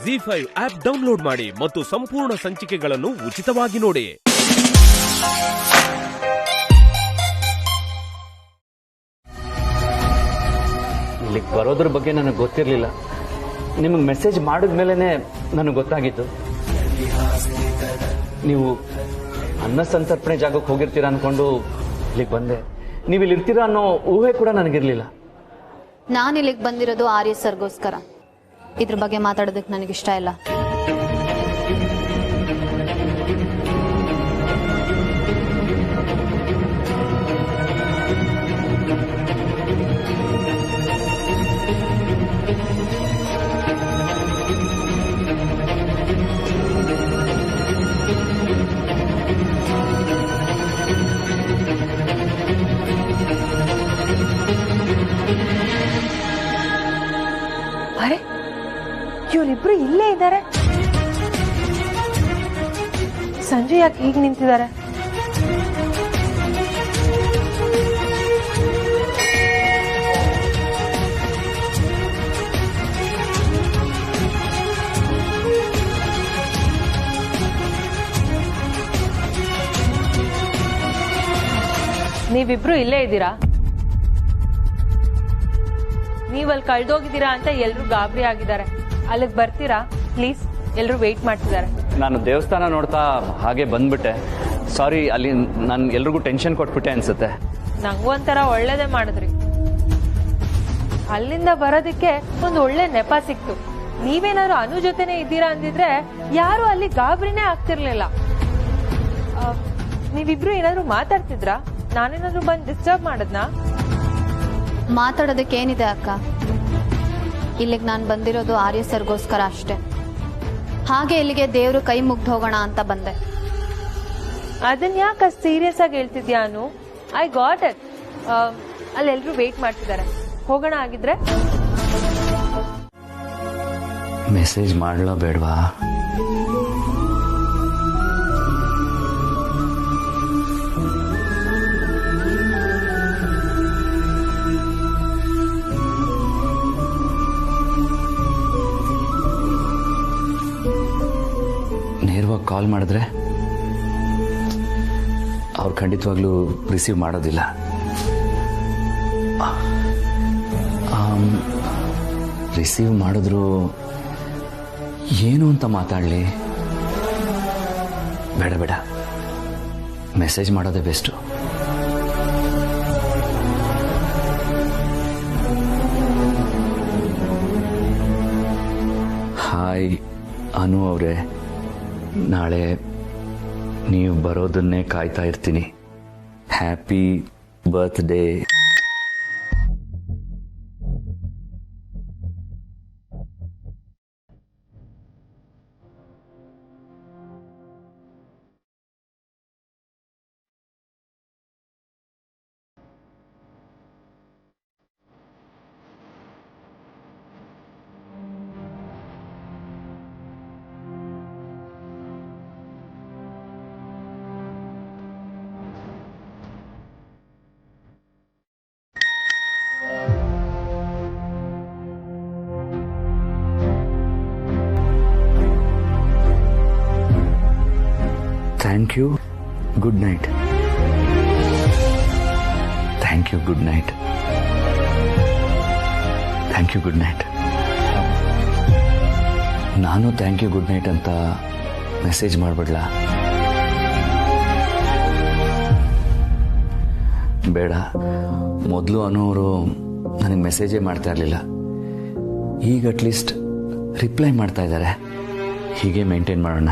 ZEE5 app download ಮಾಡಿ ಮತ್ತು ಸಂಪೂರ್ಣ ಸಂಚಿಕೆಗಳನ್ನು ಉಚಿತವಾಗಿ ನೋಡಿ. ಇಲ್ಲಿಗೆ ಬರೋದ್ರ ಬಗ್ಗೆ ನನಗೆ ಗೊತ್ತಿರಲಿಲ್ಲ. ನಿಮಗೆ ಮೆಸೇಜ್ ಮಾಡಿದ ಮೇಲೇ ನನಗೆ ಗೊತ್ತಾಗಿತ್ತು. ನೀವು ಅನ್ನ ಸಂತರ್ಪಣೆ ಜಾಗಕ್ಕೆ ಹೋಗಿರ್ತೀರಾ ಅಂದ್ಕೊಂಡು ಇಲ್ಲಿಗೆ ಬಂದೆ. ನೀವು ಇಲ್ಲಿ ಇರ್ತೀರಾ ಅನ್ನೋ ಊಹೆ ಕೂಡ ನನಗಿರಲಿಲ್ಲ. ನಾನು ಇಲ್ಲಿಗೆ ಬಂದಿರೋದು ಆರ್ಯ ಸರ್ಗೋಸ್ಕರ. ಇದ್ರ ಬಗ್ಗೆ ಮಾತಾಡೋದಕ್ಕೆ ನನಗಿಷ್ಟ ಇಲ್ಲ. ಅರೆ, ಇವರಿಬ್ರು ಇಲ್ಲೇ ಇದ್ದಾರೆ. ಸಂಜೆ ಯಾಕೆ ಹೀಗೆ ನಿಂತಿದ್ದಾರೆ? ನೀವಿಬ್ರು ಇಲ್ಲೇ ಇದ್ದೀರಾ? ನೀವಲ್ಲಿ ಕಳ್ದೋಗಿದ್ದೀರಾ ಅಂತ ಎಲ್ರು ಗಾಬರಿ ಆಗಿದ್ದಾರೆ. ಅಲ್ಲಿಗೆ ಬರ್ತೀರಾ ಪ್ಲೀಸ್? ಎಲ್ರು ವೇಟ್ ಮಾಡ್ತಿದ್ದಾರೆ. ನಾನು ದೇವಸ್ಥಾನ ನೋಡ್ತಾ ಹಾಗೆ ಬಂದ್ಬಿಟ್ಟೆ. ಸಾರಿ, ಅಲ್ಲಿ ನಾನು ಎಲ್ರಿಗೂ ಟೆನ್ಷನ್ ಕೊಟ್ಬಿಟ್ಟೆ ಅನ್ಸುತ್ತೆ. ನಂಗೂ ಒಂಥರ ಒಳ್ಳೇದೇ ಮಾಡಿದ್ರಿ. ಅಲ್ಲಿಂದ ಬರೋದಕ್ಕೆ ಒಂದು ಒಳ್ಳೆ ನೆಪ ಸಿಕ್ತು. ನೀವೇನಾದ್ರು ಅನು ಜೊತೆನೆ ಇದ್ದೀರಾ ಅಂದಿದ್ರೆ ಯಾರು ಅಲ್ಲಿ ಗಾಬರಿನೇ ಆಗ್ತಿರ್ಲಿಲ್ಲ. ನೀವಿಬ್ರು ಏನಾದ್ರು ಮಾತಾಡ್ತಿದ್ರಾ? ನಾನೇನಾದ್ರು ಬಂದು ಡಿಸ್ಟರ್ಬ್ ಮಾಡದ್ನಾ? ಮಾತಾಡೋದಕ್ಕೆ ಏನಿದೆ ಅಕ್ಕ? ಇಲ್ಲಿಗೆ ನಾನು ಬಂದಿರೋದು ಆರ್ಯ ಸರ್ಗೋಸ್ಕರ ಅಷ್ಟೇ. ಹಾಗೆ ಇಲ್ಲಿಗೆ ದೇವ್ರು ಕೈ ಮುಗ್ದು ಹೋಗೋಣ ಅಂತ ಬಂದೆ. ಅದನ್ನ ಯಾಕೆ ಸೀರಿಯಸ್ ಆಗಿ ಹೇಳ್ತಿದ್ಯಾ ಅನು? I got it. ಅಲ್ಲಿ ಎಲ್ರು ವೇಟ್ ಮಾಡ್ತಿದ್ದಾರೆ. ಹೋಗೋಣ ಆಗಿದ್ರೆ? ಮೆಸೇಜ್ ಮಾಡಲೋ ಬೇಡವಾ? ನೇರವಾಗಿ ಕಾಲ್ ಮಾಡಿದ್ರೆ ಅವ್ರು ಖಂಡಿತವಾಗ್ಲೂ ರಿಸೀವ್ ಮಾಡೋದಿಲ್ಲ. ರಿಸೀವ್ ಮಾಡಿದ್ರು ಏನು ಅಂತ ಮಾತಾಡಲಿ? ಬೇಡ ಬೇಡ, ಮೆಸೇಜ್ ಮಾಡೋದೇ ಬೆಸ್ಟು. ಹಾಯ್ ಅನು ಅವರೇ, ನಾಳೆ ನೀವು ಬರೋದನ್ನೇ ಕಾಯ್ತಾ ಇರ್ತೀನಿ. Happy birthday. Thank you, good night. Thank you, good night. Thank you, good night. ನಾನು ಥ್ಯಾಂಕ್ ಯು, ಗುಡ್ ನೈಟ್ ಅಂತ ಮೆಸೇಜ್ ಮಾಡಿಬಿಡ್ಲಾ? ಬೇಡ. ಮೊದಲು ಅನ್ನೋರು ನನಗೆ ಮೆಸೇಜೇ ಮಾಡ್ತಾ ಇರಲಿಲ್ಲ. ಈಗ ಅಟ್ಲೀಸ್ಟ್ ರಿಪ್ಲೈ ಮಾಡ್ತಾ ಇದ್ದಾರೆ. ಹೀಗೆ ಮೇಂಟೈನ್ ಮಾಡೋಣ.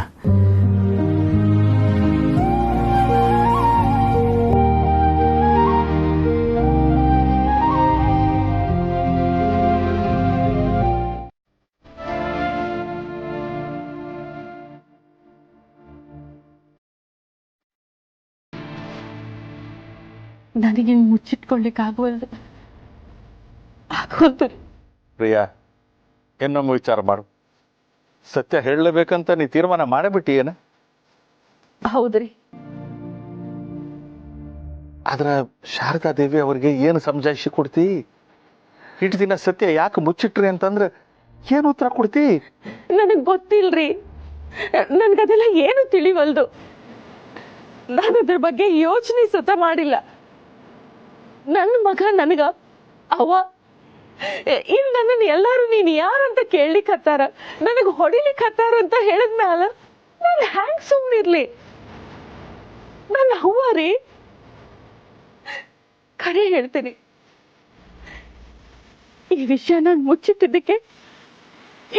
ನನಗೆ ಮುಚ್ಚಿಟ್ಕೊಳ್ಳಿಕ್ಕೆ ಆಗೋದು. ಪ್ರಿಯಾ, ಇನ್ನೊಮ್ಮೆ ವಿಚಾರ ಮಾಡು. ಸತ್ಯ ಹೇಳಲೇಬೇಕಂತ ನೀ ತೀರ್ಮಾನ ಮಾಡೇಬಿಟ್ಟಿ ಏನ? ಹೌದ್ರಿ. ಆದ್ರೆ ಶಾರದಾ ದೇವಿ ಅವರಿಗೆ ಏನು ಸಮಜಾಯಿಷಿ ಕೊಡ್ತಿ? ಇಷ್ಟು ದಿನ ಸತ್ಯ ಯಾಕೆ ಮುಚ್ಚಿಟ್ರಿ ಅಂತಂದ್ರೆ ಏನು ಉತ್ತರ ಕೊಡ್ತಿ? ನನಗೆ ಗೊತ್ತಿಲ್ರಿ. ನನ್ಗದೆಲ್ಲ ಏನು ತಿಳಿವಲ್ದು. ನಾನು ಅದ್ರ ಬಗ್ಗೆ ಯೋಚನೆ ಸುತ ಮಾಡಿಲ್ಲ. ನನ್ನ ಮಗ ನನಗ ಅವ ಇನ್ನು ನನ್ನನ್ನು ಎಲ್ಲಾರು ನೀನು ಯಾರಂತ ಕೇಳಲಿಕ್ಕತ್ತಾರ, ನನಗೆ ಹೊಡಿಲಿಕ್ಕತ್ತಾರ ಅಂತ ಹೇಳಿದ್ಮ್ಯಾಲ ನಾನು ಹ್ಯಾಂಗ್ ಸುಮ್ಮನಿರ್ಲಿ? ನನ್ನ ಅವ್ವ ರೀ. ಖರೆ ಹೇಳ್ತೀನಿ, ಈ ವಿಷಯ ನಾನು ಮುಚ್ಚಿಟ್ಟಿದ್ದಕ್ಕೆ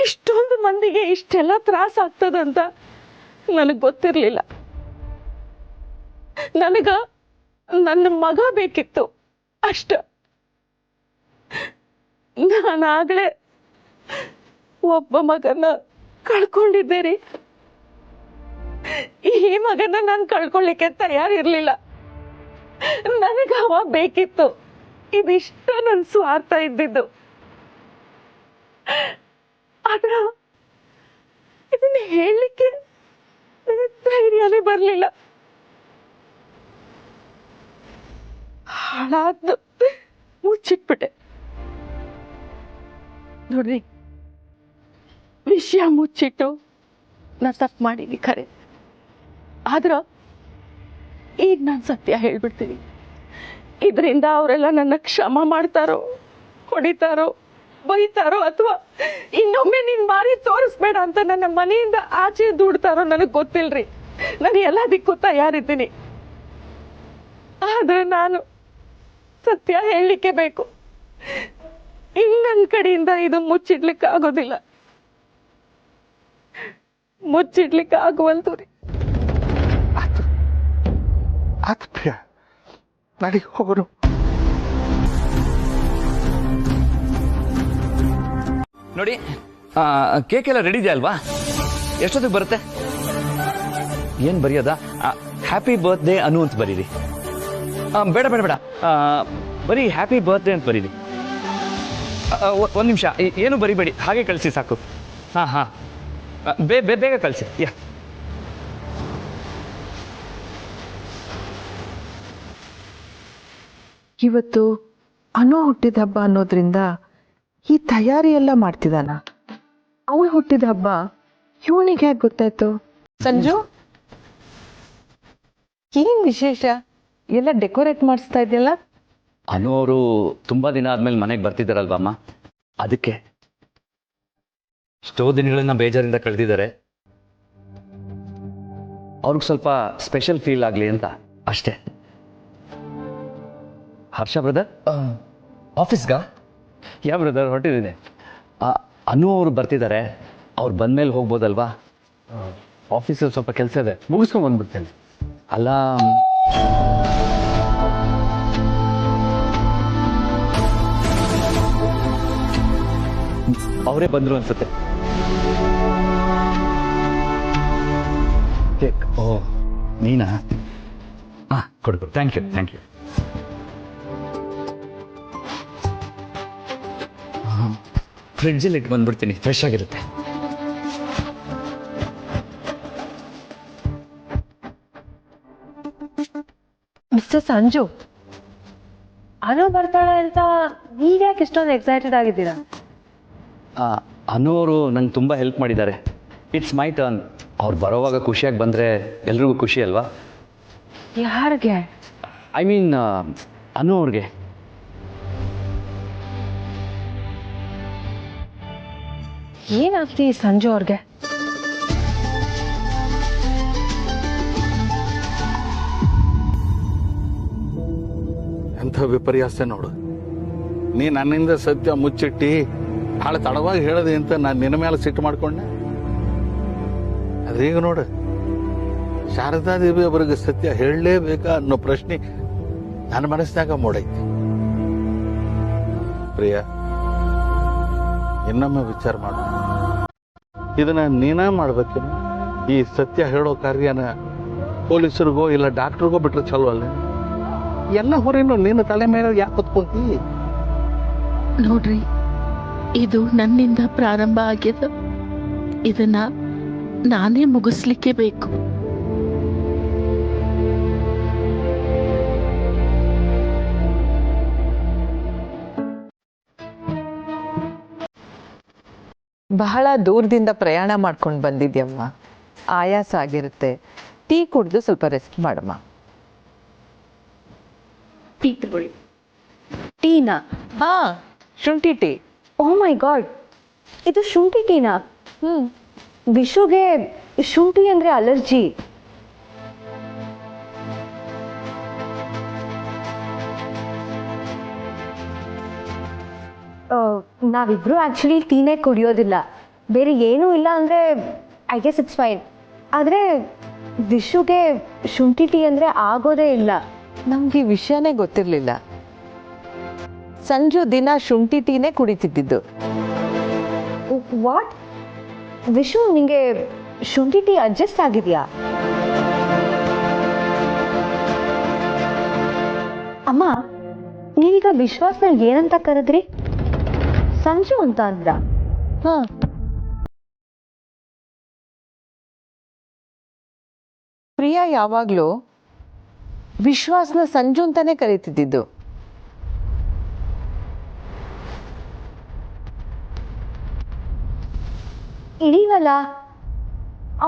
ಇಷ್ಟೊಂದು ಮಂದಿಗೆ ಇಷ್ಟೆಲ್ಲ ತ್ರಾಸ ಆಗ್ತದಂತ ನನಗೆ ಗೊತ್ತಿರಲಿಲ್ಲ. ನನಗ ನನ್ನ ಮಗ ಬೇಕಿತ್ತು ಅಷ್ಟ. ನಾನಾಗಲೇ ಒಬ್ಬ ಮಗನ ಕಳ್ಕೊಂಡಿದ್ದೆ ರೀ. ಈ ಮಗನ ನಾನು ಕಳ್ಕೊಳ್ಳಿಕ್ಕೆ ತಯಾರಿರ್ಲಿಲ್ಲ. ನನಗ ಅವ ಬೇಕಿತ್ತು. ಇದಿಷ್ಟ ನನ್ನ ಸ್ವಾರ್ಥ ಇದ್ದಿದ್ದು. ಆದ್ರ ಇದನ್ನ ಹೇಳಲಿಕ್ಕೆ ಧೈರ್ಯನೇ ಬರಲಿಲ್ಲ. ಹಾಳಾದ್ದು ಮುಚ್ಚಿಟ್ಬಿಟ್ಟೆ. ನೋಡ್ರಿ, ವಿಷಯ ಮುಚ್ಚಿಟ್ಟು ನಾ ತಪ್ಪು ಮಾಡೀನಿ ಖರೆ. ಆದ್ರ ಈಗ ನಾನು ಸತ್ಯ ಹೇಳ್ಬಿಡ್ತೀನಿ. ಇದರಿಂದ ಅವರೆಲ್ಲ ನನ್ನ ಕ್ಷಮ ಮಾಡ್ತಾರೋ, ಹೊಡಿತಾರೋ, ಬೈತಾರೋ, ಅಥವಾ ಇನ್ನೊಮ್ಮೆ ನೀನ್ ಮಾರಿ ತೋರಿಸ್ಬೇಡ ಅಂತ ನನ್ನ ಮನೆಯಿಂದ ಆಚೆ ದೂಡ್ತಾರೋ ನನಗೆ ಗೊತ್ತಿಲ್ರಿ. ನಾನು ಎಲ್ಲದಕ್ಕೂ ತಯಾರಿದ್ದೀನಿ. ಆದ್ರೆ ನಾನು ಸತ್ಯ ಹೇಳಲಿಕ್ಕೆ ಬೇಕು. ನನ್ನ ಕಡೆಯಿಂದ ಇದು ಮುಚ್ಚಿಡ್ಲಿಕ್ಕೆ ಆಗೋದಿಲ್ಲ. ಮುಚ್ಚಿಡ್ಲಿಕ್ಕೆ ಆಗುವಂತ ರೀ. ಆತು ಪ್ರಿಯ, ನಡಿ ಹೋಗೋಣ. ನೋಡಿ, ಕೇಕ್ ಎಲ್ಲ ರೆಡಿ ಇದೆ ಅಲ್ವಾ? ಎಷ್ಟೊತ್ತಿಗೆ ಬರುತ್ತೆ? ಏನು ಬರೆಯೋದ? ಹ್ಯಾಪಿ ಬರ್ತ್ಡೇ ಅನು ಅಂತ ಬರೀರಿ. ಬೇಡ ಬೇಡ ಬೇಡ, ಬರೀ ಹ್ಯಾಪಿ ಬರ್ತ್ಡೇ ಅಂತ ಬರೀರಿ. ಒಂದು ನಿಮಿಷ, ಏನು ಬರಿಬೇಡಿ, ಹಾಗೆ ಕಳಿಸಿ ಸಾಕು. ಹಾಂ ಹಾಂ, ಬೇಗ ಕಳಿಸಿ. ಯಾ, ಇವತ್ತು ಅನು ಹುಟ್ಟಿದ ಹಬ್ಬ ಅನ್ನೋದ್ರಿಂದ ಈ ತಯಾರಿ ಎಲ್ಲ ಮಾಡ್ತಿದ್ದಾನ. ಅವಳು ಹುಟ್ಟಿದ ಹಬ್ಬ ಇವನಿಗೆ ಹೇಗೆ ಗೊತ್ತಾಯ್ತು? ಸಂಜು, ಏನ್ ವಿಶೇಷ? ಎಲ್ಲ ಡೆಕೋರೇಟ್ ಮಾಡಿಸ್ತಾ ಇದೆಯಲ್ಲ? ಅನು ಅವರು ತುಂಬ ದಿನ ಆದ್ಮೇಲೆ ಮನೆಗೆ ಬರ್ತಿದ್ದಾರಲ್ವಮ್ಮ, ಅದಕ್ಕೆ. ಎಷ್ಟೋ ದಿನಗಳನ್ನ ಬೇಜಾರಿಂದ ಕಳೆದಿದ್ದಾರೆ. ಅವ್ರಿಗೆ ಸ್ವಲ್ಪ ಸ್ಪೆಷಲ್ ಫೀಲ್ ಆಗಲಿ ಅಂತ ಅಷ್ಟೇ. ಹರ್ಷ ಬ್ರದರ್, ಆಫೀಸ್ಗಾ? ಯಾ ಬ್ರದರ್, ಹೊರಟಿದ್ದೀನಿ. ಅನು ಅವರು ಬರ್ತಿದ್ದಾರೆ, ಅವ್ರು ಬಂದ್ಮೇಲೆ ಹೋಗ್ಬೋದಲ್ವಾ? ಆಫೀಸಲ್ಲಿ ಸ್ವಲ್ಪ ಕೆಲಸ ಇದೆ, ಮುಗಿಸ್ಕೊಂಡು ಬಂದ್ಬಿಡ್ತೇನೆ. ಅಲ್ಲ, ಅವರೇ ಬಂದರು ಅನ್ಸುತ್ತೆ. ಕೇಕ್? ಓ, ನೀನಾ? ಹಾಂ, ಕೊಡು. Thank you. ಫ್ರಿಡ್ಜಲ್ಲಿ ಇಟ್ಟು ಬಂದ್ಬಿಡ್ತೀನಿ, ಫ್ರೆಶ್ ಆಗಿರುತ್ತೆ. ಮಿಸ್ಟರ್ ಸಂಜು, ಅನು ಬರ್ತಾಳೆ ಅಂತ ನೀವ್ಯಾಕೆ ಇಷ್ಟೊಂದು ಎಕ್ಸೈಟೆಡ್ ಆಗಿದ್ದೀರಾ? ಅನು ಅವರು ನಂಗೆ ತುಂಬ ಹೆಲ್ಪ್ ಮಾಡಿದ್ದಾರೆ. It's my turn. ಅವ್ರು ಬರೋವಾಗ ಖುಷಿಯಾಗಿ ಬಂದರೆ ಎಲ್ರಿಗೂ ಖುಷಿ ಅಲ್ವಾ? ಯಾರಿಗೆ? ಐ ಮೀನ್ ಅನು ಅವ್ರಿಗೆ. ಏನಾಗ್ತಿ ಸಂಜು ಅವ್ರಿಗೆ? ಎಂಥ ವಿಪರ್ಯಾಸ ನೋಡು. ನೀ ನನ್ನಿಂದ ಸತ್ಯ ಮುಚ್ಚಿಟ್ಟಿ ಭಾಳ ತಡವಾಗಿ ಹೇಳದೆ ಅಂತ ನಾನು ನಿನ್ನ ಮೇಲೆ ಸಿಟ್ಟು ಮಾಡ್ಕೊಂಡೆ. ಅದ್ರೀಗ ನೋಡು, ಶಾರದಾದೇವಿ ಅವರಿಗೆ ಸತ್ಯ ಹೇಳಲೇಬೇಕಾ ಅನ್ನೋ ಪ್ರಶ್ನೆ ನನ್ನ ಮನಸ್ಸಿನಾಗ ಮೂಡೈತಿ. ಪ್ರಿಯ, ಇನ್ನೊಮ್ಮೆ ವಿಚಾರ ಮಾಡು. ಇದನ್ನ ನೀನ ಮಾಡ್ಬೇಕೇನು? ಈ ಸತ್ಯ ಹೇಳೋ ಕಾರ್ಯನ ಪೊಲೀಸರಿಗೋ ಇಲ್ಲ ಡಾಕ್ಟ್ರಿಗೋ ಬಿಟ್ರೆ ಚಲೋ ಅಲ್ಲ? ಎಲ್ಲ ಹೊರೇನು ನಿನ್ನ ತಲೆ ಮೇಲೆ ಯಾಕೆ ಹೊತ್ಕೊಂತಿ? ನೋಡ್ರಿ, ಇದು ನನ್ನಿಂದ ಪ್ರಾರಂಭ ಆಗ್ಯದ. ಇದನ್ನ ನಾನೇ ಮುಗಿಸ್ಲಿಕ್ಕೆ ಬೇಕು. ಬಹಳ ದೂರದಿಂದ ಪ್ರಯಾಣ ಮಾಡ್ಕೊಂಡು ಬಂದಿದ್ಯಮ್ಮ, ಆಯಾಸ ಆಗಿರುತ್ತೆ. ಟೀ ಕುಡಿದು ಸ್ವಲ್ಪ ರೆಸ್ಟ್ ಮಾಡಮ್ಮ. ಟೀ ತಗೊಳ್ಳಿ. ಟೀನಾ? ಹಾ, ಶುಂಠಿ ಟೀ. ಓ ಮೈ ಗಾಡ್, ಇದು ಶುಂಠಿ ಟೀನಾ? ವಿಶುಗೆ ಶುಂಠಿ ಅಂದ್ರೆ ಅಲರ್ಜಿ. ನಾವಿಬ್ರು ಆಕ್ಚುಲಿ ಟೀನೇ ಕುಡಿಯೋದಿಲ್ಲ, ಬೇರೆ ಏನೂ ಇಲ್ಲ ಅಂದ್ರೆ ಐ ಗೆಸ್ ಇಟ್ಸ್ ಫೈನ್. ಆದರೆ ವಿಶುಗೆ ಶುಂಠಿ ಟೀ ಅಂದ್ರೆ ಆಗೋದೇ ಇಲ್ಲ. ನಮ್ಗೆ ಈ ವಿಷಯನೇ ಗೊತ್ತಿರಲಿಲ್ಲ. ಸಂಜು ದಿನ ಶುಂಠಿ ಟೀನೇ ಕುಡಿತಿದ್ದಿದ್ದು. ವಾಟ್? ವಿಶು, ನಿಂಗೆ ಶುಂಠಿ ಟೀ ಅಡ್ಜಸ್ಟ್ ಆಗಿದೆಯಾ? ಅಮ್ಮ, ನೀವೀಗ ವಿಶ್ವಾಸ್ನ ಏನಂತ ಕರೆದ್ರಿ? ಸಂಜು ಅಂತ ಅಂದ್ರ? ಹಾ, ಪ್ರಿಯಾ ಯಾವಾಗ್ಲೂ ವಿಶ್ವಾಸ್ನ ಸಂಜು ಅಂತಾನೆ ಕರೀತಿದ್ದಿದ್ದು. ಇಡೀವಲ್ಲ,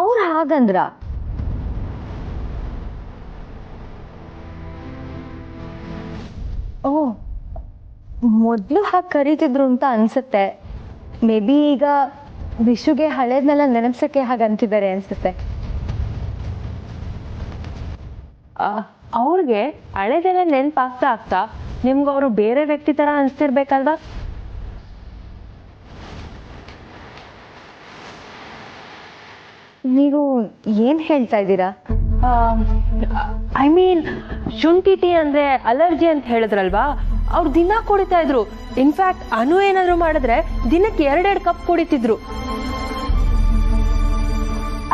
ಅವ್ರು ಹಾಗಂದ್ರ? ಓ, ಮೊದಲು ಹಾಗೆ ಕರೀತಿದ್ರು ಅಂತ ಅನ್ಸುತ್ತೆ. ಮೇ ಬಿ ಈಗ ವಿಶುಗೆ ಹಳೇದ್ನೆಲ್ಲ ನೆನಪ್ಸಕ್ಕೆ ಹಾಗೆ ಅಂತಿದ್ದಾರೆ ಅನ್ಸುತ್ತೆ. ಅವ್ರಿಗೆ ಹಳೇದೆಲ್ಲ ನೆನಪಾಗ್ತಾ ಆಗ್ತಾ ನಿಮ್ಗೆ ಅವರು ಬೇರೆ ವ್ಯಕ್ತಿ ಥರ ಅನಿಸ್ತಿರ್ಬೇಕಲ್ವಾ? ನೀವು ಏನು ಹೇಳ್ತಾ ಇದ್ದೀರಾ? ಐ ಮೀನ್, ಶುಂಠಿ ಟೀ ಅಂದರೆ ಅಲರ್ಜಿ ಅಂತ ಹೇಳಿದ್ರಲ್ವಾ, ಅವ್ರು ದಿನ ಕುಡಿತಾ ಇದ್ರು. ಇನ್ಫ್ಯಾಕ್ಟ್ ಅನು ಏನಾದ್ರು ಮಾಡಿದ್ರೆ ದಿನಕ್ಕೆ 2 ಕಪ್ ಕುಡಿತಿದ್ರು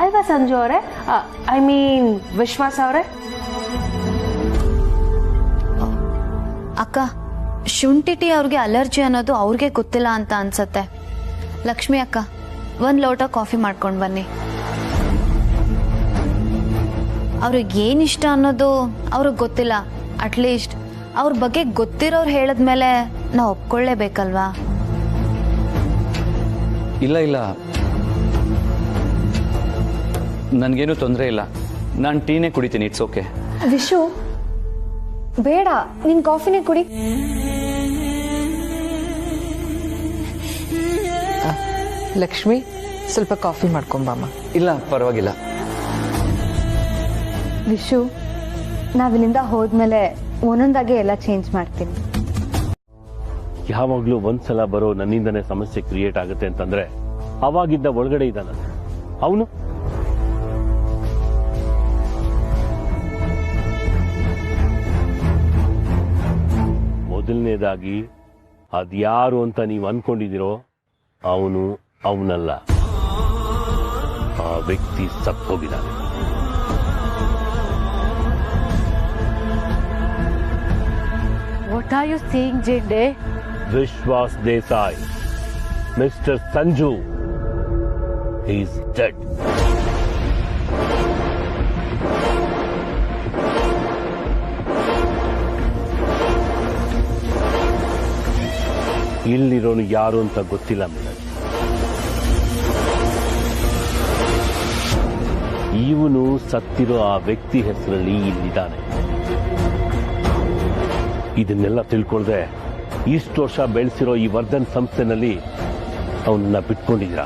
ಅಲ್ವಾ ಸಂಜು ಅವರೇ? ಐ ಮೀನ್ ವಿಶ್ವಾಸ ಅವರೇ? ಅಕ್ಕ, ಶುಂಠಿ ಟೀ ಅವ್ರಿಗೆ ಅಲರ್ಜಿ ಅನ್ನೋದು ಅವ್ರಿಗೆ ಗೊತ್ತಿಲ್ಲ ಅಂತ ಅನ್ಸತ್ತೆ. ಲಕ್ಷ್ಮಿ ಅಕ್ಕ, 1 ಲೋಟ ಕಾಫಿ ಮಾಡ್ಕೊಂಡು ಬನ್ನಿ. ಅವ್ರಿಗೆ ಏನಿಷ್ಟ ಅನ್ನೋದು ಅವ್ರಿಗೆ ಗೊತ್ತಿಲ್ಲ. ಅಟ್ಲೀಸ್ಟ್ ಅವ್ರ ಬಗ್ಗೆ ಗೊತ್ತಿರೋರು ಹೇಳಿದ್ಮೇಲೆ ನಾವು ಒಪ್ಕೊಳ್ಳೇಬೇಕಲ್ವಾ? ಇಲ್ಲ, ನನಗೇನು ತೊಂದರೆ ಇಲ್ಲ. ನಾನು ಟೀನೇ ಕುಡಿತೀನಿ, ಇಟ್ಸ್ ಓಕೆ. ವಿಶು, ಬೇಡ, ನಿನ್ ಕಾಫಿನೇ ಕುಡಿ. ಲಕ್ಷ್ಮಿ, ಸ್ವಲ್ಪ ಕಾಫಿ ಮಾಡ್ಕೊಂಬಮ್ಮ. ಇಲ್ಲ, ಪರವಾಗಿಲ್ಲ. ವಿಶು, ನಾವಿಲ್ಲಿಂದ ಹೋದ್ಮೇಲೆ ಒಂದೊಂದಾಗೆ ಎಲ್ಲ ಚೇಂಜ್ ಮಾಡ್ತೀನಿ. ಯಾವಾಗ್ಲೂ ಒಂದ್ಸಲ ಬರೋ ನನ್ನಿಂದನೇ ಸಮಸ್ಯೆ ಕ್ರಿಯೇಟ್ ಆಗುತ್ತೆ ಅಂತಂದ್ರೆ ಅವಾಗಿದ್ದ ಒಳಗಡೆ ಇದ್ದಾನ ಅವನು. ಮೊದಲನೇದಾಗಿ ಅದ್ಯಾರು ಅಂತ ನೀವು ಅನ್ಕೊಂಡಿದ್ದೀರೋ ಅವನಲ್ಲ, ಆ ವ್ಯಕ್ತಿ ಸತ್ತೋಗಿದ್ದಾನೆ. What are you saying, Jinde? Vishwas Desai, Mr. Sanju, he is dead. ಇಲ್ಲಿರೋನು ಯಾರು ಅಂತ ಗೊತ್ತಿಲ್ಲ ಮೇಡಮ್. ಇವನು ಸತ್ತಿರೋ ಆ ವ್ಯಕ್ತಿ ಹೆಸರಲ್ಲಿ ಇಲ್ಲಿದ್ದಾನೆ. ಇದನ್ನೆಲ್ಲ ತಿಳ್ಕೊಳ್ದೆ ಇಷ್ಟು ವರ್ಷ ಬೆಳೆಸಿರೋ ಈ ವರ್ಧನ್ ಸಂಸ್ಥೆನಲ್ಲಿ ಅವನನ್ನ ಬಿಟ್ಕೊಂಡಿದ್ದೀರಾ.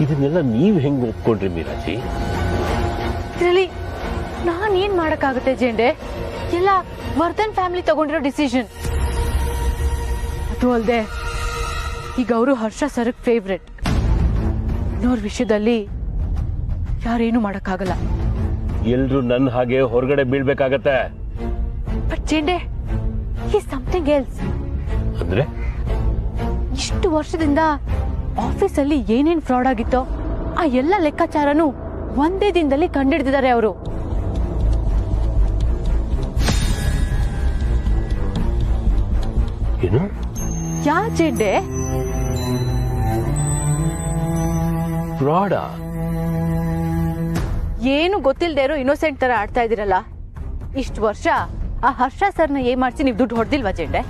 ಇದನ್ನೆಲ್ಲ ನೀವು ಹೆಂಗ್ ಒಪ್ಕೊಂಡ್ರಿ ಮೀರಾಜಿ? ಇದರಲ್ಲಿ ನಾನೇನ್ ಮಾಡಕ್ಕಾಗುತ್ತೆ ಜೇಂಡೆ? ಎಲ್ಲ ವರ್ಧನ್ ಫ್ಯಾಮಿಲಿ ತಗೊಂಡಿರೋ ಡಿಸಿಷನ್. ಅದು ಅಲ್ಲದೆ ಈಗ ಅವರು ಹರ್ಷ ಸರ್ಗ್ ಫೇವ್ರೆಟ್. ಇನ್ನೋರ್ ವಿಷಯದಲ್ಲಿ ಯಾರೇನು ಮಾಡಕ್ಕಾಗಲ್ಲ. ಎಲ್ರು ನನ್ನ ಹಾಗೆ ಹೊರಗಡೆ ಬೀಳ್ಬೇಕಾಗತ್ತೆ. But Jende, is something else. ಅಂದ್ರೆ ಇಷ್ಟು ವರ್ಷದಿಂದ ಆಫೀಸಲ್ಲಿ ಏನೇನ್ ಫ್ರಾಡ್ ಆಗಿತ್ತೋ ಆ ಎಲ್ಲ ಲೆಕ್ಕಾಚಾರನು ಒಂದೇ ದಿನದಲ್ಲಿ ಕಂಡಿಡ್ದಿದ್ದಾರೆ ಅವರು. ಏನು? ಯಾ ಜೇಂಡೆ? ಫ್ರಾಡ? ಏನು ಗೊತ್ತಿಲ್ಲದೆ ಇರೋ ಇನ್ನೋಸೆಂಟ್ ತರ ಆಡ್ತಾ ಇದೀರಲ್ಲ. ಇಷ್ಟು ವರ್ಷ ಆ ಹರ್ಷ ಸರ್ನ ಏನ್ ಮಾಡ್ಸಿ ನೀವು ದುಡ್ಡು ಹೊಡೆದಿಲ್ವಾ ಜೇಂಡೆ?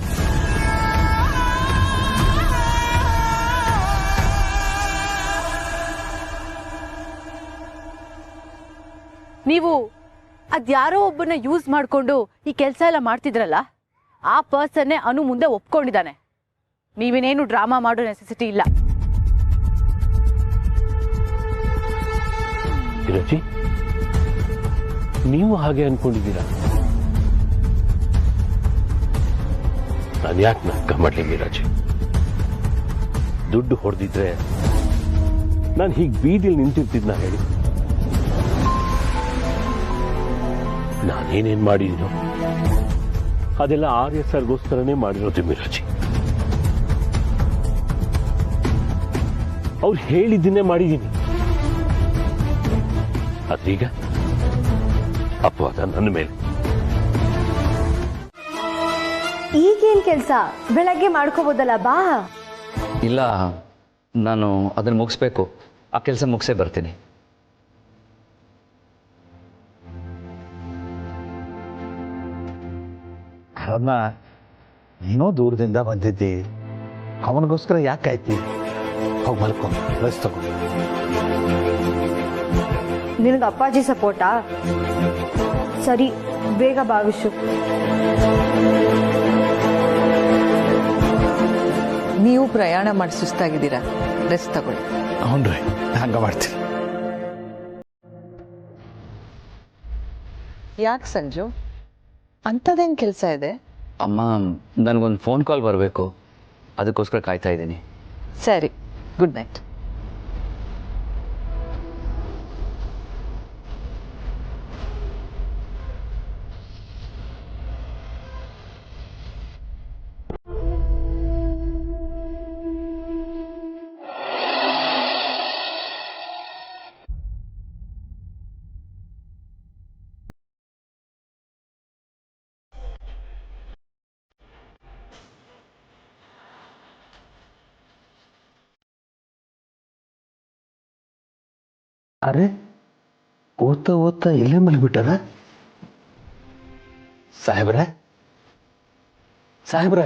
ನೀವು ಅದ್ಯಾರೋ ಒಬ್ಬನ ಯೂಸ್ ಮಾಡ್ಕೊಂಡು ಈ ಕೆಲಸ ಎಲ್ಲ ಮಾಡ್ತಿದ್ರಲ್ಲ, ಆ ಪರ್ಸನ್ನೇ ಅನು ಮುಂದೆ ಒಪ್ಕೊಂಡಿದ್ದಾನೆ. ನೀವೇನೇನು ಡ್ರಾಮಾ ಮಾಡೋ ನೆಸೆಸಿಟಿ ಇಲ್ಲ. ವಿರಜಿ, ನೀವು ಹಾಗೆ ಅನ್ಕೊಂಡಿದ್ದೀರಾ? ನಾನು ಯಾಕೆ ನಾಟಕ ಮಾಡಲಿ ವಿರಾಜಿ? ದುಡ್ಡು ಹೊಡೆದಿದ್ರೆ ನಾನು ಹೀಗೆ ಬೀದಿಲಿ ನಿಂತಿರ್ತಿದ್ನ ಹೇಳಿ? ನಾನೇನೇನ್ ಮಾಡಿದೀನೋ ಅದೆಲ್ಲ ಆರ್ಯ ಸರ್ಗೋಸ್ಕರನೇ ಮಾಡಿರೋದು ಮಿರಾಜಿ. ಅವ್ರು ಹೇಳಿದ್ದನ್ನೇ ಮಾಡಿದ್ದೀನಿ. ಅದೀಗ ಅಪವಾದ ನನ್ನ ಮೇಲೆ. ಈಗೇನ್ ಕೆಲಸ? ಬೆಳಗ್ಗೆ ಮಾಡ್ಕೋಬೋದಲ್ಲ, ಬಾ. ಇಲ್ಲ, ನಾನು ಅದನ್ನು ಮುಗಿಸ್ಬೇಕು. ಆ ಕೆಲಸ ಮುಗಿಸೇ ಬರ್ತೀನಿ. ಅವನ್ನ ಏನೋ ದೂರದಿಂದ ಬಂದಿದ್ದಿ, ಅವನಿಗೋಸ್ಕರ ಯಾಕೆ ಆಯ್ತಿ? ಹೋಗಿ ಮಲ್ಕೊಂಡು ರೆಸ್ಟ್ ತಗೋ. ನಿನಗೆ ಅಪ್ಪಾಜಿ ಸಪೋರ್ಟಾ? ಸರಿ, ಬೇಗ ಭಾವಿಸು. ನೀವು ಪ್ರಯಾಣ ಮಾಡಿ ಸುಸ್ತಾಗಿದ್ದೀರಾ, ರೆಸ್ಟ್ ತಗೊಳ್ಳಿ. ಹ್ಞೂ ರೀ, ಹಂಗೆ ಮಾಡ್ತೀನಿ. ಯಾಕೆ ಸಂಜು, ಅಂಥದ್ದೇನು ಕೆಲಸ ಇದೆ? ಅಮ್ಮ, ನನಗೊಂದು ಫೋನ್ ಕಾಲ್ ಬರಬೇಕು, ಅದಕ್ಕೋಸ್ಕರ ಕಾಯ್ತಾ ಇದ್ದೀನಿ. ಸರಿ, ಗುಡ್ ನೈಟ್. ಅರೆ, ಓದ್ತಾ ಓದ್ತಾ ಇಲ್ಲೇ ಮಲಗಿಬಿಟ್ಟದ? ಸಾಹೇಬ್ರೆ, ಸಾಹೇಬ್ರೆ,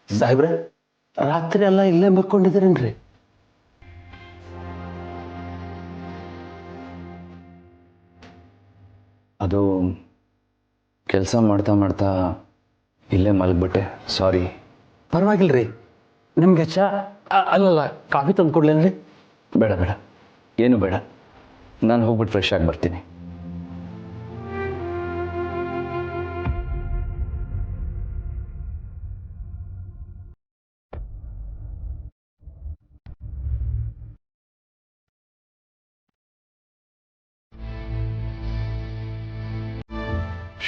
ಸಾಹೇಬ್ರೆ, ರಾತ್ರಿ ಎಲ್ಲ ಇಲ್ಲೇ ಮಲ್ಕೊಂಡಿದ್ದೀರೇನ್ರಿ? ಅದು ಕೆಲಸ ಮಾಡ್ತಾ ಮಾಡ್ತಾ ಇಲ್ಲೇ ಮಲಗ್ಬಿಟ್ಟೆ, ಸಾರಿ. ಪರವಾಗಿಲ್ರಿ, ನಿಮ್ಗೆ ಚಾ ಅಲ್ಲಲ್ಲ ಕಾಫಿ ತಂದು ಕೊಡ್ಲೇನ್ರಿ? ಬೇಡ ಬೇಡ, ಏನು ಬೇಡ, ನಾನು ಹೋಗ್ಬಿಟ್ಟು ಫ್ರೆಶ್ ಆಗಿ ಬರ್ತೀನಿ.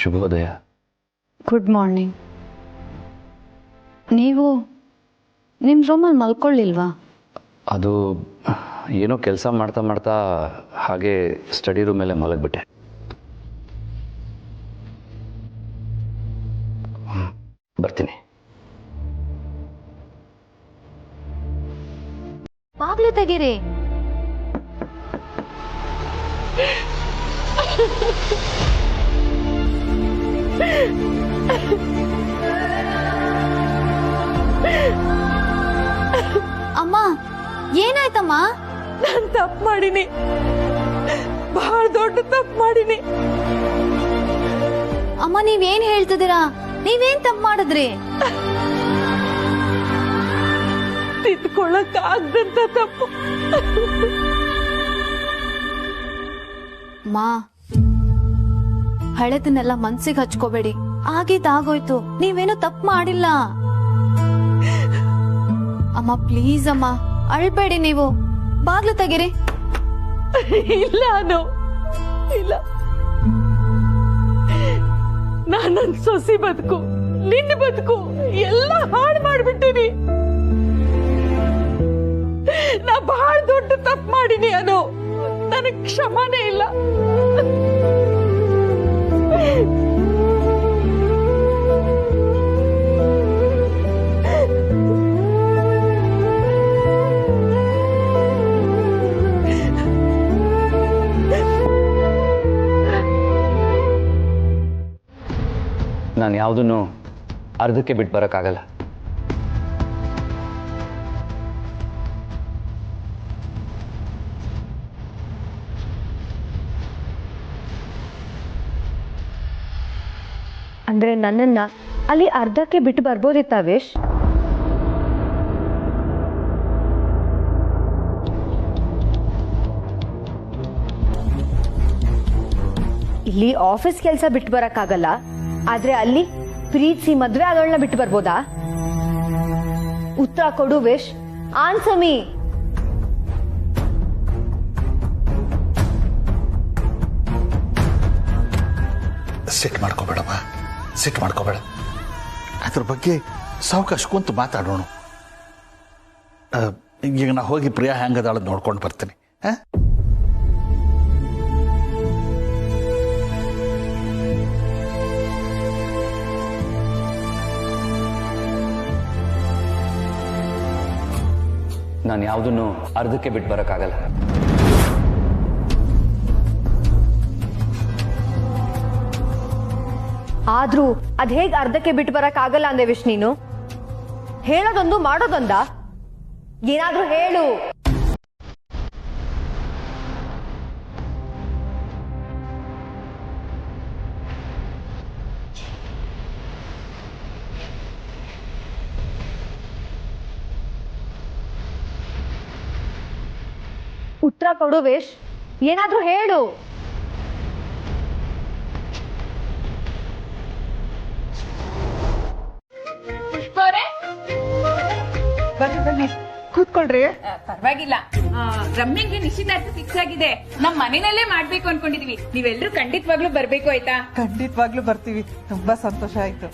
ಶುಭೋದಯ. Good morning. ನೀವು ನಿಮ್ಮ ರೂಮಲ್ಲಿ ಮಲ್ಕೊಳ್ಳಿಲ್ವಾ? ಅದು ಏನೋ ಕೆಲಸ ಮಾಡ್ತಾ ಮಾಡ್ತಾ ಹಾಗೆ ಸ್ಟಡಿ ರೂಮ್ ಮೇಲೆ ಮಲಗ್ಬಿಟ್ಟೆ. ಬರ್ತೀನಿ. ಬಾಗ್ಲು ತೆಗೀರಿ. ಅಮ್ಮ, ಏನಾಯ್ತಮ್ಮ? ನಾನು ತಪ್ಪು ಮಾಡಿನಿ, ಬಹಳ ದೊಡ್ಡ ತಪ್ಪು ಮಾಡಿನಿ. ಅಮ್ಮ, ನೀವೇನ್ ಹೇಳ್ತಿದ್ದೀರಾ? ನೀವೇನ್ ತಪ್ಪು ಮಾಡಿದ್ರಿ? ತಿದ್ಕೊಳ್ಳಕ್ ಆಗದಂತ ತಪ್ಪು. ಮಾ, ಹಳೆದನ್ನೆಲ್ಲ ಮನ್ಸಿಗೆ ಹಚ್ಕೋಬೇಡಿ. ಆಗಿದ್ದಾಗೋಯ್ತು, ನೀವೇನು ತಪ್ಪು ಮಾಡಿಲ್ಲ. ಅಮ್ಮ ಪ್ಲೀಸ್ ಅಮ್ಮ, ಅಳ್ಬೇಡಿ ನೀವು. ಬಾಗ್ಲು ತೆಗೀರಿ. ಇಲ್ಲ ಅನು, ಇಲ್ಲ. ನನ್ನ ಸೊಸಿ ಬದುಕು, ನಿನ್ನ ಬದುಕು ಎಲ್ಲ ಹಾಳು ಮಾಡ್ಬಿಟ್ಟಿನಿ. ನಾ ಬಹಳ ದೊಡ್ಡ ತಪ್ಪು ಮಾಡಿನಿ ಅನು, ನನಗ್ ಕ್ಷಮಾನೇ ಇಲ್ಲ. ನಾನು ಯಾವುದನ್ನು ಅರ್ಧಕ್ಕೆ ಬಿಟ್ಟು ಬರೋಕ್ಕಾಗಲ್ಲ. ಅಂದ್ರೆ ನನ್ನನ್ನ ಅಲ್ಲಿ ಅರ್ಧಕ್ಕೆ ಬಿಟ್ಟು ಬರ್ಬೋದಿತ್ತಾ ವೇಶ್? ಇಲ್ಲಿ ಆಫೀಸ್ ಕೆಲಸ ಬಿಟ್ಟು ಬರಕ್ಕಾಗಲ್ಲ, ಆದ್ರೆ ಅಲ್ಲಿ ಪ್ರೀತಿಸಿ ಮದ್ವೆ ಆದವಳನ್ನ ಬಿಟ್ಟು ಬರ್ಬೋದಾ? ಉತ್ತರ ಕೊಡು ವೇಶ್, ಆನ್ಸರ್ ಮೀ. ಸಿಟ್ಟು ಮಾಡ್ಕೋಬೇಡಮ್ಮ, ಸಿಟ್ಟು ಮಾಡ್ಕೋಬೇಡ. ಅದ್ರ ಬಗ್ಗೆ ಸಾವಕಾಶ ಕುಂತು ಮಾತಾಡೋಣ. ಈಗ ನಾ ಹೋಗಿ ಪ್ರಿಯಾ ಹೆಂಗದಾಳದ್ ನೋಡ್ಕೊಂಡು ಬರ್ತೀನಿ. ನಾನು ಯಾವುದನ್ನು ಅರ್ಧಕ್ಕೆ ಬಿಟ್ಟು ಬರೋಕ್ಕಾಗಲ್ಲ. ಆದ್ರೂ ಅದ್ ಹೇಗ್ ಅರ್ಧಕ್ಕೆ ಬಿಟ್ಟು ಬರಕ್ ಆಗಲ್ಲ ಅಂದೆ ವಿಶ್? ನೀನು ಹೇಳೋದೊಂದು ಮಾಡೋದೊಂದ? ಏನಾದ್ರೂ ಹೇಳು. ಉತ್ತರ ಕೊಡು ವೇಶ್, ಏನಾದ್ರೂ ಹೇಳು. ಬನ್ನಿ ಕೂತ್ಕೊಳ್ರಿ. ಪರವಾಗಿಲ್ಲ, ರಮ್ಯಂಗೆ ನಿಶ್ಚಿತಾರ್ಥ ಫಿಕ್ಸ್ ಆಗಿದೆ. ನಮ್ ಮನೆಯಲ್ಲೇ ಮಾಡ್ಬೇಕು ಅನ್ಕೊಂಡಿದೀವಿ. ನೀವೆಲ್ಲರೂ ಖಂಡಿತವಾಗ್ಲೂ ಬರ್ಬೇಕು ಆಯ್ತಾ? ಖಂಡಿತವಾಗ್ಲೂ ಬರ್ತೀವಿ, ತುಂಬಾ ಸಂತೋಷ ಆಯ್ತು.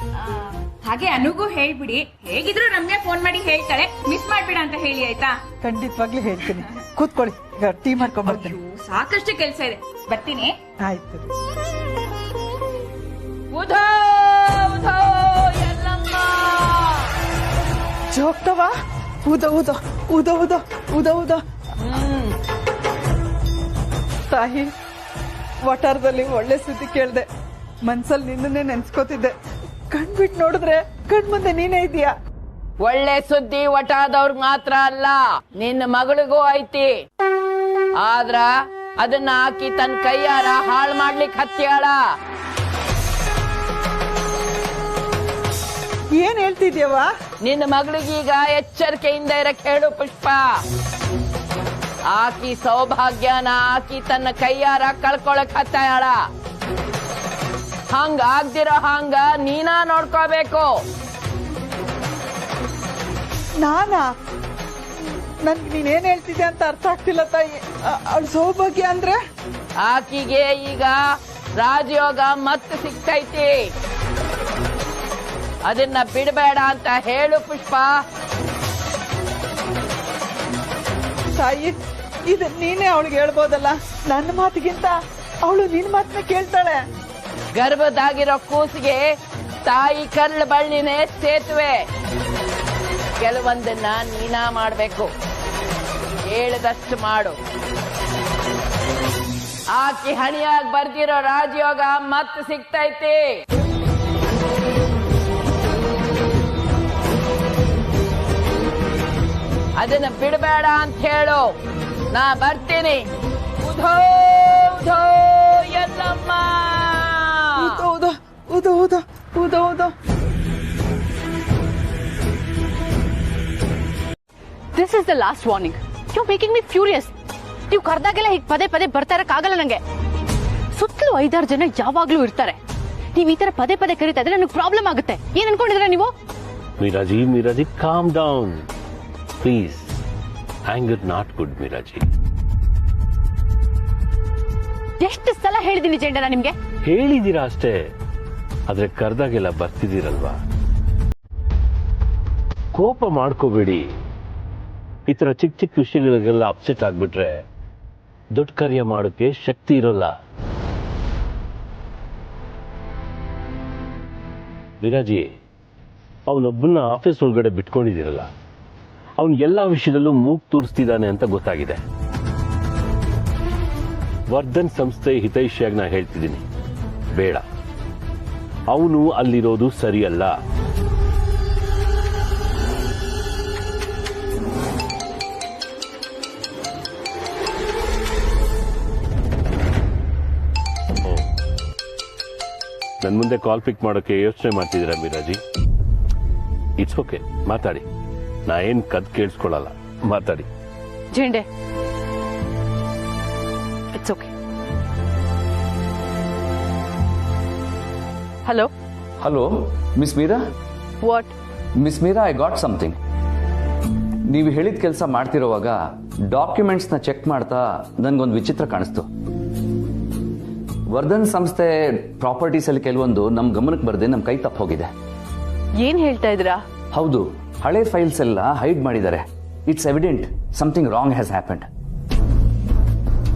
ಹಾಗೆ ಅನುಗೂ ಹೇಳ್ಬಿಡಿ, ಹೇಗಿದ್ರು ರಮ್ಯಾ ಫೋನ್ ಮಾಡಿ ಹೇಳ್ತಾಳೆ, ಮಿಸ್ ಮಾಡ್ಬೇಡ ಅಂತ ಹೇಳಿ ಆಯ್ತಾ? ಖಂಡಿತವಾಗ್ಲೂ ಹೇಳ್ತೀನಿ. ಕೂತ್ಕೊಳ್ಳಿ, ಈಗ ಟೀ ಮಾಡ್ಕೊಂಡ್ ಬರ್ತೀನಿ. ಸಾಕಷ್ಟು ಕೆಲ್ಸ ಇದೆ, ಬರ್ತೀನಿ. ಆಯ್ತು. ಉಧೋ ಉಧೋ ಎಲ್ಲಮ್ಮ. ಜೋಗ್ತವಾ? ಊದ ಊದ ಊದ ಊದ ಊದ ಊದ. ತಾಯಿ, ವಟಾರದಲ್ಲಿ ಒಳ್ಳೆ ಸುದ್ದಿ ಕೇಳ್ದೆ. ಮನ್ಸಲ್ಲಿ ನಿನ್ನನ್ನೇ ನೆನ್ಸ್ಕೋತಿದ್ದೆ. ಕಣ್ಬಿಟ್ಟು ನೋಡಿದ್ರೆ ಕಣ್ಮುಂದೆ ನೀನೇ ಇದೀಯಾ. ಒಳ್ಳೆ ಸುದ್ದಿ ವಟಾದವ್ರಿಗೆ ಮಾತ್ರ ಅಲ್ಲ, ನಿನ್ನ ಮಗಳಿಗೂ ಐತಿ. ಆದ್ರ ಅದನ್ನ ಹಾಕಿ ತನ್ನ ಕೈಯಾರ ಹಾಳು ಮಾಡ್ಲಿಕ್ಕೆ ಹತ್ಯಾಳ. ಏನ್ ಹೇಳ್ತಿದ್ಯವ? ನಿನ್ನ ಮಗಳಿಗೀಗ ಎಚ್ಚರಿಕೆಯಿಂದ ಇರಕ್ ಹೇಳು ಪುಷ್ಪ. ಆಕಿ ಸೌಭಾಗ್ಯನ ಆಕಿ ತನ್ನ ಕೈಯಾರ ಕಳ್ಕೊಳಕ್ ಹತ್ತಾಳ. ಹಂಗ ಆಗ್ದಿರೋ ಹಂಗ ನೀನಾ ನೋಡ್ಕೋಬೇಕು. ನಾನಾ? ನನ್ಗೆ ನೀನೇನ್ ಹೇಳ್ತಿದ್ಯಾ ಅಂತ ಅರ್ಥ ಆಗ್ತಿಲ್ಲ ತಾಯಿ. ಅವಳು ಸೌಭಾಗ್ಯ ಅಂದ್ರೆ? ಆಕಿಗೆ ಈಗ ರಾಜಯೋಗ ಮತ್ತೆ ಸಿಗ್ತೈತಿ. ಅದನ್ನ ಬಿಡಬೇಡ ಅಂತ ಹೇಳು ಪುಷ್ಪ. ತಾಯಿ, ಇದು ನೀನೇ ಅವಳಿಗೆ ಹೇಳ್ಬೋದಲ್ಲ. ನನ್ನ ಮಾತಿಗಿಂತ ಅವಳು ನಿನ್ ಮಾತನ್ನ ಕೇಳ್ತಾಳೆ. ಗರ್ಭದಾಗಿರೋ ಕೂಸಿಗೆ ತಾಯಿ ಕರ್ಳು ಬಳ್ಳಿನೇ ಸೇತುವೆ. ಕೆಲವೊಂದನ್ನ ನೀನಾ ಮಾಡ್ಬೇಕು, ಹೇಳಿದಷ್ಟು ಮಾಡು. ಆಕಿ ಹಣಿಯಾಗಿ ಬರ್ದಿರೋ ರಾಜಯೋಗ ಮತ್ತೆ ಸಿಗ್ತೈತಿ. ಅದನ್ನ ಬಿಡಬೇಡ ಅಂತ ಹೇಳು. ನಾ ಬರ್ತೀನಿ. ಉಧೋ ಉಧೋ ಎಲ್ಲಮ್ಮ. ಊದ ಊದ ಊದ ಊದ ಊದ. This is the last warning. You making me furious. ನೀವು ಕರ್ದಾಗೆಲ್ಲ ಹೀಗೆ ಪದೇ ಪದೇ ಬರ್ತಾ ಇರಕ್ಕಾಗಲ್ಲ ನಂಗೆ. ಸುತ್ತಲೂ 5-6 ಜನ ಯಾವಾಗ್ಲೂ ಇರ್ತಾರೆ. ನೀವ್ ಈ ತರ ಪದೇ ಪದೇ ಕರೀತಾ ಇದ್ರೆ ನನಗೆ ಪ್ರಾಬ್ಲಮ್ ಆಗುತ್ತೆ. ಏನ್ ಅನ್ಕೊಂಡಿದ್ರ ನೀವು? Meeraji, calm down please. Anger not good Meeraji. ಎಷ್ಟು ಸಲ ಹೇಳಿದೀನಿ ಜೆಂಡನ ನಿಮ್ಗೆ? ಹೇಳಿದೀರಾ ಅಷ್ಟೇ, ಆದ್ರೆ ಕರ್ದಾಗೆಲ್ಲ ಬರ್ತಿದ್ದೀರಲ್ವಾ. ಕೋಪ ಮಾಡ್ಕೋಬೇಡಿ. ಈ ತರ ಚಿಕ್ಕ ಚಿಕ್ಕ ವಿಷಯಗಳಿಗೆಲ್ಲ ಅಪ್ಸೆಟ್ ಆಗ್ಬಿಟ್ರೆ ದೊಡ್ಡ ಕಾರ್ಯ ಮಾಡೋಕೆ ಶಕ್ತಿ ಇರೋಲ್ಲ. ವಿರಾಜಿ, ಅವನೊಬ್ಬನ ಆಫೀಸ್ ಒಳಗಡೆ ಬಿಟ್ಕೊಂಡಿದ್ದೀರಲ್ಲ, ಅವನ್ ಎಲ್ಲಾ ವಿಷಯದಲ್ಲೂ ಮೂಗ್ ತೂರಿಸ್ತಿದ್ದಾನೆ ಅಂತ ಗೊತ್ತಾಗಿದೆ. ವರ್ಧನ್ ಸಂಸ್ಥೆ ಹಿತೈಷಿಯಾಗಿ ನಾ ಹೇಳ್ತಿದ್ದೀನಿ, ಬೇಡ. ಅವನು ಅಲ್ಲಿರೋದು ಸರಿಯಲ್ಲ. ನನ್ನ ಮುಂದೆ ಕಾಲ್ ಪಿಕ್ ಮಾಡೋಕ್ಕೆ ಯೋಚನೆ ಮಾಡ್ತಿದ್ದೀರಾ ಮೀರಾಜಿ? ಇಟ್ಸ್ ಓಕೆ, ಮಾತಾಡಿ. ನಾ ಏನು ಕದ್ ಕೇಳಿಸ್ಕೊಳ್ಳಲ್ಲ, ಮಾತಾಡಿ. Jende, it's okay. Hello hello miss Meera. What? Miss Meera, I got something. ನೀವು ಹೇಳಿದ ಕೆಲಸ ಮಾಡ್ತಿರೋವಾಗ ಡಾಕ್ಯುಮೆಂಟ್ಸ್ನ ಚೆಕ್ ಮಾಡ್ತಾ ನನ್ಗೊಂದು ವಿಚಿತ್ರ ಕಾಣಿಸ್ತು. ವರ್ಧನ್ ಸಂಸ್ಥೆ ಪ್ರಾಪರ್ಟೀಸ್ ಅಲ್ಲಿ ಕೆಲವೊಂದು ನಮ್ ಗಮನಕ್ಕೆ ಬರದೆ ನಮ್ ಕೈ ತಪ್ಪ ಹೋಗಿದೆ. ಏನ್ ಹೇಳ್ತಾ ಇದ್ದೀರಾ? ಹೌದು, ಹಳೆ ಫೈಲ್ಸ್ ಎಲ್ಲ ಹೈಡ್ ಮಾಡಿದ್ದಾರೆ. It's evident something wrong has happened.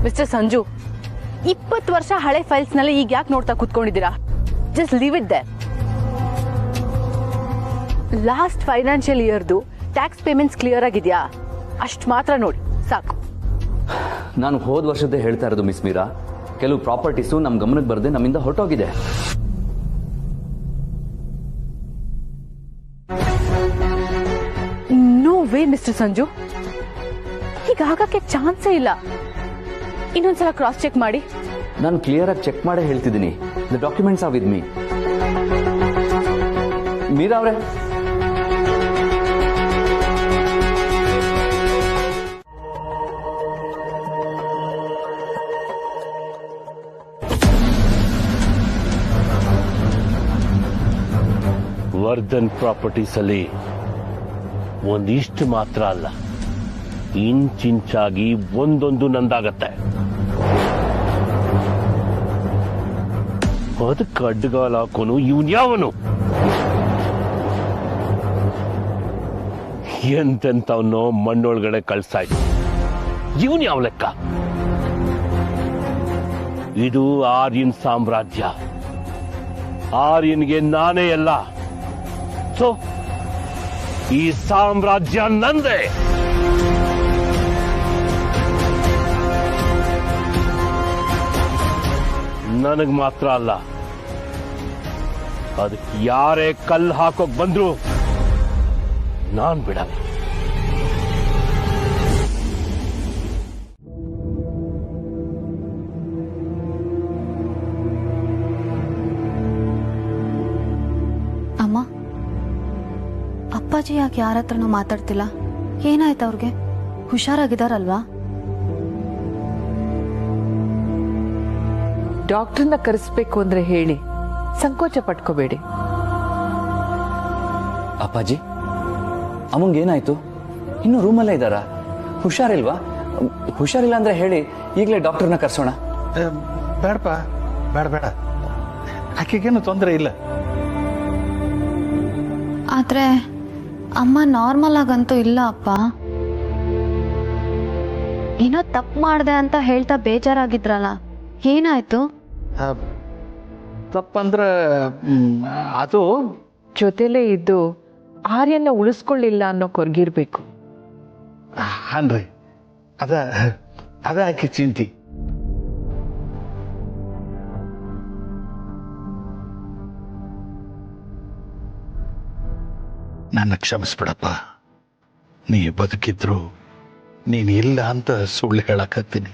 Mister Sanju, 20 ವರ್ಷ ಹಳೆ ಫೈಲ್ಸ್ ನಲ್ಲಿ ಈಗ ಯಾಕೆ ನೋಡ್ತಾ ಕೂತ್ಕೊಂಡಿದ್ದೀರಾ? Just leave it there. Last financial ಇಯರ್ದು ಟ್ಯಾಕ್ಸ್ ಪೇಮೆಂಟ್ಸ್ ಕ್ಲಿಯರ್ ಆಗಿದೆಯಾ ಅಷ್ಟು ಮಾತ್ರ ನೋಡಿ ಸಾಕು. ನಾನು ಹೋದ ವರ್ಷದ್ದೇ ಹೇಳ್ತಾ ಇರೋದು ಮಿಸ್ ಮೀರಾ. ಕೆಲವು ಪ್ರಾಪರ್ಟೀಸು ನಮ್ ಗಮನಕ್ಕೆ ಬರದೆ ನಮ್ಮಿಂದ ಹೊರಟೋಗಿದೆ. ನೋ ವೇ ಮಿಸ್ಟರ್ ಸಂಜು, ಹೀಗಾಗಕ್ಕೆ ಚಾನ್ಸೇ ಇಲ್ಲ. ಇನ್ನೊಂದ್ಸಲ ಕ್ರಾಸ್ ಚೆಕ್ ಮಾಡಿ. ನಾನು ಕ್ಲಿಯರ್ ಆಗಿ ಚೆಕ್ ಮಾಡೇ ಹೇಳ್ತಿದ್ದೀನಿ. The documents are with me. Meera ಅವರೇ, ವರ್ಧನ್ ಪ್ರಾಪರ್ಟೀಸ್ ಅಲ್ಲಿ ಒಂದಿಷ್ಟು ಮಾತ್ರ ಅಲ್ಲ, ಇಂಚಿಂಚಾಗಿ ಒಂದೊಂದು ನಂದಾಗತ್ತೆ. ಅದಕ್ಕೆ ಅಡ್ಡಗಾಲ ಹಾಕೋನು ಇವನ್ ಯಾವನು? ಎಂತೆಂತವನ್ನೋ ಮಣ್ಣೊಳಗಡೆ ಕಳ್ಸಾಯ್ತು. ಇವನ್ ಯಾವ ಲೆಕ್ಕ? ಇದು ಆರ್ಯನ್ ಸಾಮ್ರಾಜ್ಯ. ಆರ್ಯನ್ಗೆ ನಾನೇ ಎಲ್ಲ. ಸೊ ಈ ಸಾಮ್ರಾಜ್ಯ ನಂದೇ. ನನಗ್ ಮಾತ್ರ ಅಲ್ಲ, ಅದಕ್ಕೆ ಯಾರೇ ಕಲ್ಲು ಹಾಕೋಕ್ ಬಂದ್ರು ನಾನ್ ಬಿಡಲ್ಲ. ಅಮ್ಮ, ಅಪ್ಪಾಜಿ ಯಾಕೆ ಯಾರ ಹತ್ರನೂ ಮಾತಾಡ್ತಿಲ್ಲ? ಏನಾಯ್ತು ಅವ್ರಿಗೆ? ಹುಷಾರಾಗಿದ್ದಾರಲ್ವಾ? ಡಾಕ್ಟರ್ನ ಕರೆಸ್ಬೇಕು ಅಂದ್ರೆ ಹೇಳಿ, ಸಂಕೋಚ ಪಟ್ಕೋಬೇಡಿ. ಅಪ್ಪಾಜಿ, ಅಮ್ಮಂಗೆ ಏನಾಯ್ತು? ಇನ್ನು ರೂಮಲ್ಲೇ ಇದ್ದಾರಾ? ಹುಷಾರಿಲ್ವಾ? ಹುಷಾರಿಲ್ಲ ಅಂದ್ರೆ ಹೇಳಿ, ಈಗಲೇ ಡಾಕ್ಟರ್ನ ಕರ್ಸೋಣ. ಬೇಡಪ್ಪ, ಬೇಡ ಬೇಡ, ಆಕೆಗೇನು ತೊಂದರೆ ಇಲ್ಲ. ಆದ್ರೆ ಅಮ್ಮ ನಾರ್ಮಲ್ ಆಗಂತೂ ಇಲ್ಲ ಅಪ್ಪ. ಏನೋ ತಪ್ಪು ಮಾಡ್ದೆ ಅಂತ ಹೇಳ್ತಾ ಬೇಜಾರಾಗಿದ್ರಲ್ಲ, ಏನಾಯ್ತು? ತಪ್ಪಂದ್ರೆ ಅದು ಜೊತೆಲೇ ಇದ್ದು ಆರ್ಯನ್ನ ಉಳಿಸ್ಕೊಳ್ಳಿಲ್ಲ ಅನ್ನೋ ಕೊರ್ಗಿರ್ಬೇಕು. ಅನ್ರಿ, ಅದ ಆಕೆ ಚಿಂತಿ. ನನ್ನ ಕ್ಷಮಿಸ್ಬಿಡಪ್ಪ. ನೀ ಬದುಕಿದ್ರು ನೀನು ಇಲ್ಲ ಅಂತ ಸುಳ್ಳು ಹೇಳಕತ್ತೀನಿ.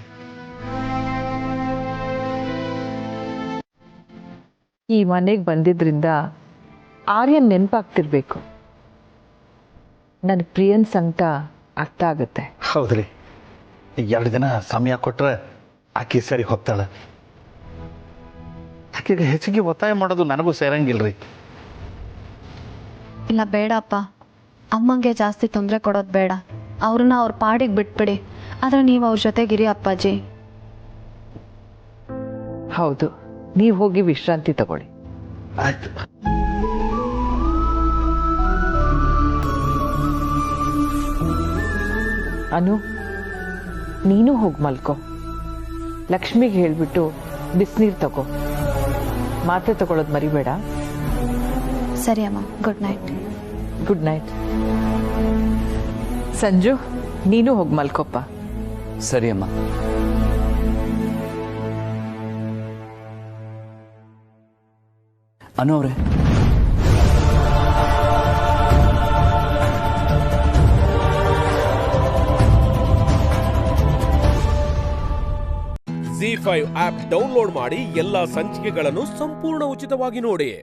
ಈ ಮನೆಗೆ ಬಂದಿದ್ರಿಂದ ಆರ್ಯನ್ ನೆನಪಾಗ್ತಿರ್ಬೇಕು. ನನ್ನ ಪ್ರಿಯನ್ ಸಂಕಟ ಅರ್ಥ ಆಗುತ್ತೆ. ಹೌದ್ರಿ, ಈಗ 2 ದಿನ ಸಮಯ ಕೊಟ್ರೆ ಆಕೆ ಸರಿ ಹೋಗ್ತಾಳೆ. ಆಕೆಗೆ ಹೆಚ್ಚಿಗೆ ಒತ್ತಾಯ ಮಾಡೋದು ನನಗೂ ಸೇರಂಗಿಲ್ರಿ. ಇಲ್ಲ ಬೇಡಪ್ಪ, ಅಮ್ಮಂಗೆ ಜಾಸ್ತಿ ತೊಂದರೆ ಕೊಡೋದು ಬೇಡ. ಅವ್ರನ್ನ ಅವ್ರ ಪಾಡಿಗೆ ಬಿಟ್ಬಿಡಿ. ಆದ್ರೆ ನೀವು ಅವ್ರ ಜೊತೆಗಿರಿ ಅಪ್ಪಾಜಿ. ಹೌದು, ನೀವು ಹೋಗಿ ವಿಶ್ರಾಂತಿ ತಗೊಳ್ಳಿ. ಆಯ್ತು. ಅನು, ನೀನು ಹೋಗಿ ಮಲ್ಕೋ. ಲಕ್ಷ್ಮಿಗೆ ಹೇಳ್ಬಿಟ್ಟು ಬಿಸಿನೀರು ತಗೋ. ಮಾತ್ರೆ ತಗೊಳ್ಳೋದು ಮರಿಬೇಡ. ಸರಿ ಅಮ್ಮ, good night. Good night. Sanju, ನೀನು ಹೋಗಿ ಮಲ್ಕೋಪ್ಪ. ಸರಿ ಅಮ್ಮ. ಅನು ಅವರೇ, ZEE5 ಆಪ್ ಡೌನ್ಲೋಡ್ ಮಾಡಿ ಎಲ್ಲಾ ಸಂಚಿಕೆಗಳನ್ನು ಸಂಪೂರ್ಣ ಉಚಿತವಾಗಿ ನೋಡಿ.